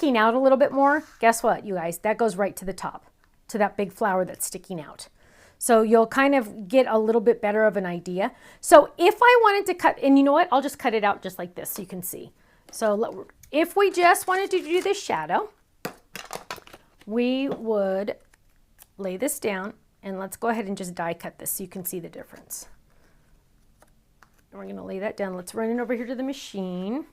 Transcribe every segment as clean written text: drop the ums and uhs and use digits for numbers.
sticking out a little bit more, guess what, you guys? That goes right to the top, to that big flower that's sticking out. So you'll kind of get a little bit better of an idea. So if I wanted to cut, and you know what? I'll just cut it out just like this so you can see. So if we just wanted to do this shadow, we would lay this down, and let's go ahead and just die cut this so you can see the difference. And we're gonna lay that down. Let's run it over here to the machine.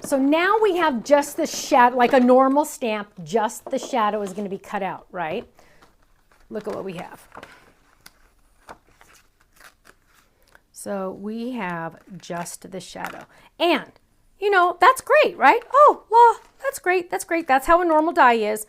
So now we have just the shadow, like a normal stamp, just the shadow is going to be cut out, right? Look at what we have. So we have just the shadow. And, you know, that's great, right? Oh, well, that's great, that's great. That's how a normal die is.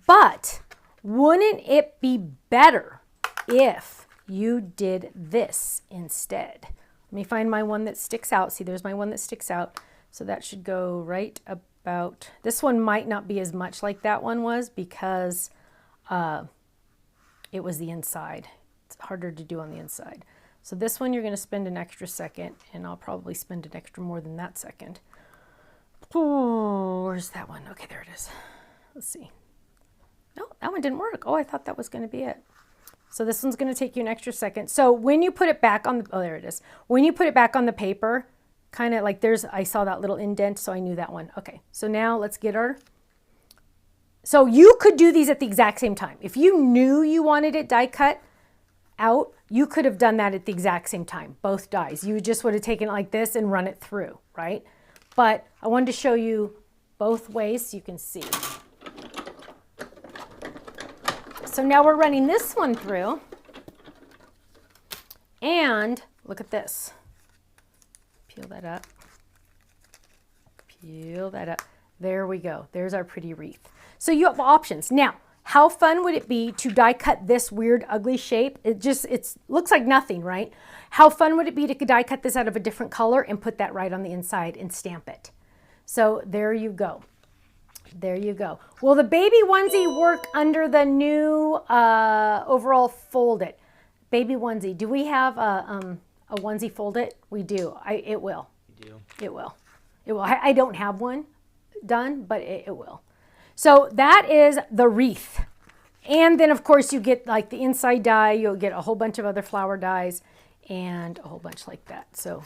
But wouldn't it be better if you did this instead? Let me find my one that sticks out. See, there's my one that sticks out. So that should go right about, this one might not be as much like that one was because it was the inside. It's harder to do on the inside. So this one you're going to spend an extra second, and I'll probably spend an extra more than that second. Oh, where's that one? Okay, there it is. Let's see. No, that one didn't work. Oh, I thought that was going to be it. So this one's going to take you an extra second. So when you put it back on the, oh, there it is. When you put it back on the paper, kind of like I saw that little indent, so I knew that one. Okay, so now let's get our, so you could do these at the exact same time. If you knew you wanted it die cut out, you could have done that at the exact same time, both dies. You just would have taken it like this and run it through, right? But I wanted to show you both ways so you can see. So now we're running this one through, and look at this. Peel that up, peel that up. There we go. There's our pretty wreath. So you have options. Now, how fun would it be to die cut this weird, ugly shape? It looks like nothing, right? How fun would it be to die cut this out of a different color and put that right on the inside and stamp it? So there you go. There you go. Will the baby onesie work under the new overall fold it? Baby onesie. Do we have a onesie fold it? We do. It will. You do? It will. It will. I don't have one done, but it will. So that is the wreath. And then of course you get like the inside die, you'll get a whole bunch of other flower dies and a whole bunch like that. So